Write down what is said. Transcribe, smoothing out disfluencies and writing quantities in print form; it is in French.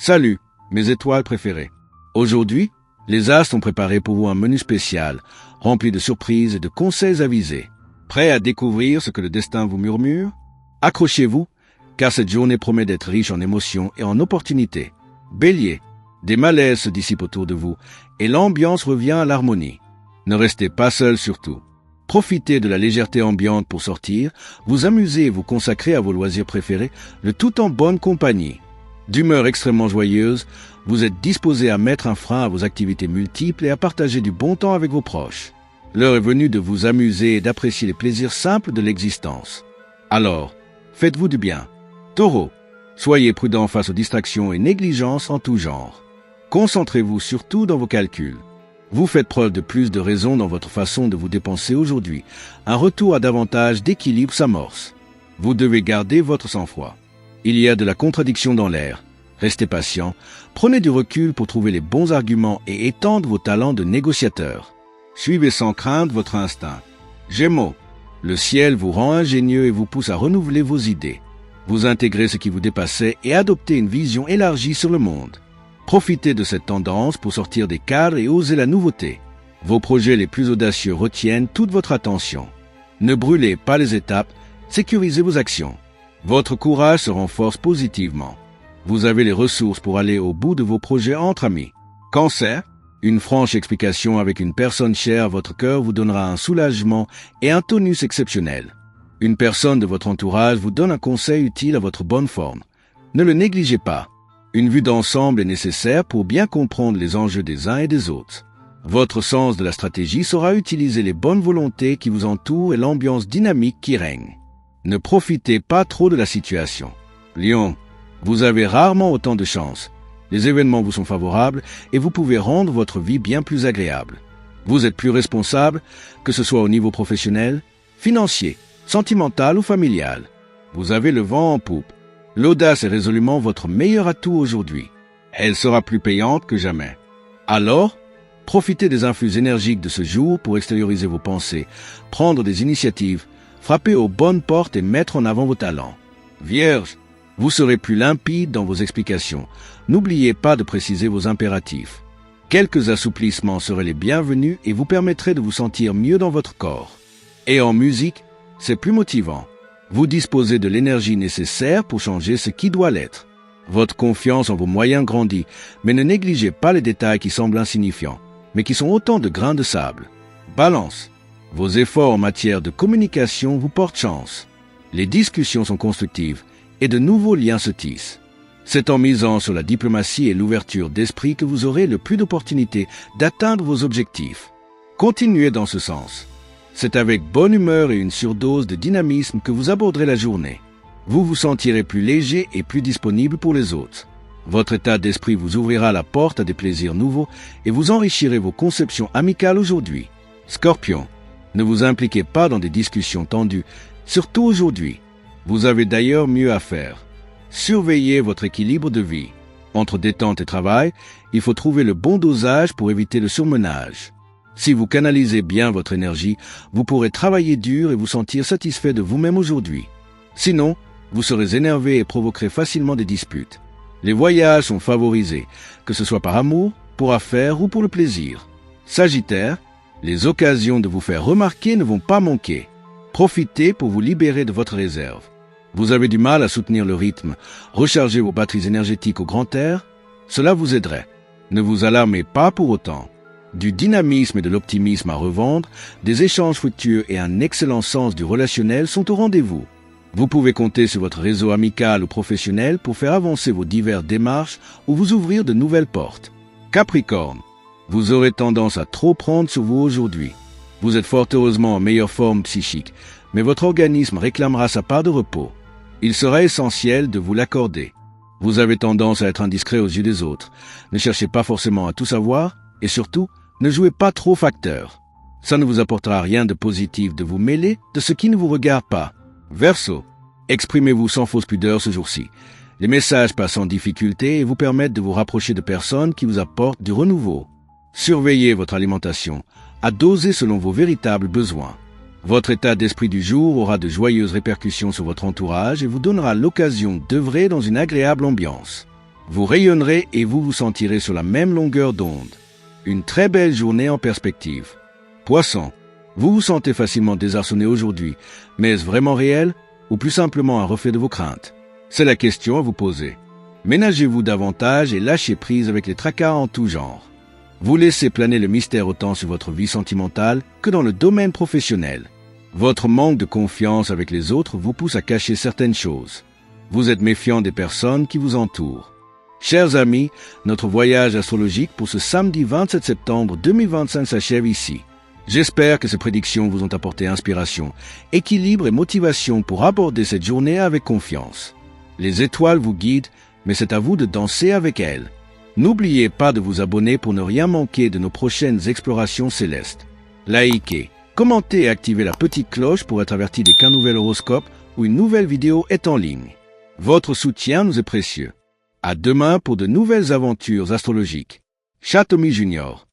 Salut, mes étoiles préférées. Aujourd'hui, les astres ont préparé pour vous un menu spécial, rempli de surprises et de conseils avisés. Prêt à découvrir ce que le destin vous murmure? Accrochez-vous, car cette journée promet d'être riche en émotions et en opportunités. Bélier, des malaises se dissipent autour de vous et l'ambiance revient à l'harmonie. Ne restez pas seul surtout. Profitez de la légèreté ambiante pour sortir, vous amuser et vous consacrer à vos loisirs préférés, le tout en bonne compagnie. D'humeur extrêmement joyeuse, vous êtes disposé à mettre un frein à vos activités multiples et à partager du bon temps avec vos proches. L'heure est venue de vous amuser et d'apprécier les plaisirs simples de l'existence. Alors, faites-vous du bien. Taureau, soyez prudent face aux distractions et négligences en tout genre. Concentrez-vous surtout dans vos calculs. Vous faites preuve de plus de raison dans votre façon de vous dépenser aujourd'hui. Un retour à davantage d'équilibre s'amorce. Vous devez garder votre sang-froid. Il y a de la contradiction dans l'air. Restez patient, prenez du recul pour trouver les bons arguments et étendre vos talents de négociateur. Suivez sans crainte votre instinct. Gémeaux, le ciel vous rend ingénieux et vous pousse à renouveler vos idées. Vous intégrez ce qui vous dépassait et adoptez une vision élargie sur le monde. Profitez de cette tendance pour sortir des cadres et oser la nouveauté. Vos projets les plus audacieux retiennent toute votre attention. Ne brûlez pas les étapes, sécurisez vos actions. Votre courage se renforce positivement. Vous avez les ressources pour aller au bout de vos projets entre amis. Cancer, une franche explication avec une personne chère à votre cœur vous donnera un soulagement et un tonus exceptionnel. Une personne de votre entourage vous donne un conseil utile à votre bonne forme. Ne le négligez pas. Une vue d'ensemble est nécessaire pour bien comprendre les enjeux des uns et des autres. Votre sens de la stratégie saura utiliser les bonnes volontés qui vous entourent et l'ambiance dynamique qui règne. Ne profitez pas trop de la situation. Lion, vous avez rarement autant de chance. Les événements vous sont favorables et vous pouvez rendre votre vie bien plus agréable. Vous êtes plus responsable, que ce soit au niveau professionnel, financier, sentimental ou familial. Vous avez le vent en poupe. L'audace est résolument votre meilleur atout aujourd'hui. Elle sera plus payante que jamais. Alors, profitez des influx énergiques de ce jour pour extérioriser vos pensées, prendre des initiatives, frapper aux bonnes portes et mettre en avant vos talents. Vierge, vous serez plus limpide dans vos explications. N'oubliez pas de préciser vos impératifs. Quelques assouplissements seraient les bienvenus et vous permettraient de vous sentir mieux dans votre corps. Et en musique, c'est plus motivant. Vous disposez de l'énergie nécessaire pour changer ce qui doit l'être. Votre confiance en vos moyens grandit, mais ne négligez pas les détails qui semblent insignifiants, mais qui sont autant de grains de sable. Balance, vos efforts en matière de communication vous portent chance. Les discussions sont constructives et de nouveaux liens se tissent. C'est en misant sur la diplomatie et l'ouverture d'esprit que vous aurez le plus d'opportunités d'atteindre vos objectifs. Continuez dans ce sens. C'est avec bonne humeur et une surdose de dynamisme que vous aborderez la journée. Vous vous sentirez plus léger et plus disponible pour les autres. Votre état d'esprit vous ouvrira la porte à des plaisirs nouveaux et vous enrichirez vos conceptions amicales aujourd'hui. Scorpion, ne vous impliquez pas dans des discussions tendues, surtout aujourd'hui. Vous avez d'ailleurs mieux à faire. Surveillez votre équilibre de vie. Entre détente et travail, il faut trouver le bon dosage pour éviter le surmenage. Si vous canalisez bien votre énergie, vous pourrez travailler dur et vous sentir satisfait de vous-même aujourd'hui. Sinon, vous serez énervé et provoquerez facilement des disputes. Les voyages sont favorisés, que ce soit par amour, pour affaires ou pour le plaisir. Sagittaire, les occasions de vous faire remarquer ne vont pas manquer. Profitez pour vous libérer de votre réserve. Vous avez du mal à soutenir le rythme. Rechargez vos batteries énergétiques au grand air. Cela vous aiderait. Ne vous alarmez pas pour autant. Du dynamisme et de l'optimisme à revendre, des échanges fructueux et un excellent sens du relationnel sont au rendez-vous. Vous pouvez compter sur votre réseau amical ou professionnel pour faire avancer vos diverses démarches ou vous ouvrir de nouvelles portes. Capricorne, vous aurez tendance à trop prendre sur vous aujourd'hui. Vous êtes fort heureusement en meilleure forme psychique, mais votre organisme réclamera sa part de repos. Il sera essentiel de vous l'accorder. Vous avez tendance à être indiscret aux yeux des autres. Ne cherchez pas forcément à tout savoir et surtout, ne jouez pas trop facteur. Ça ne vous apportera rien de positif de vous mêler de ce qui ne vous regarde pas. Verseau, exprimez-vous sans fausse pudeur ce jour-ci. Les messages passent sans difficulté et vous permettent de vous rapprocher de personnes qui vous apportent du renouveau. Surveillez votre alimentation, à doser selon vos véritables besoins. Votre état d'esprit du jour aura de joyeuses répercussions sur votre entourage et vous donnera l'occasion d'œuvrer dans une agréable ambiance. Vous rayonnerez et vous vous sentirez sur la même longueur d'onde. Une très belle journée en perspective. Poisson, vous vous sentez facilement désarçonné aujourd'hui, mais est-ce vraiment réel ou plus simplement un reflet de vos craintes? C'est la question à vous poser. Ménagez-vous davantage et lâchez prise avec les tracas en tout genre. Vous laissez planer le mystère autant sur votre vie sentimentale que dans le domaine professionnel. Votre manque de confiance avec les autres vous pousse à cacher certaines choses. Vous êtes méfiant des personnes qui vous entourent. Chers amis, notre voyage astrologique pour ce samedi 27 septembre 2025 s'achève ici. J'espère que ces prédictions vous ont apporté inspiration, équilibre et motivation pour aborder cette journée avec confiance. Les étoiles vous guident, mais c'est à vous de danser avec elles. N'oubliez pas de vous abonner pour ne rien manquer de nos prochaines explorations célestes. Likez, commentez et activez la petite cloche pour être averti dès qu'un nouvel horoscope ou une nouvelle vidéo est en ligne. Votre soutien nous est précieux. À demain pour de nouvelles aventures astrologiques. Chatomi Junior.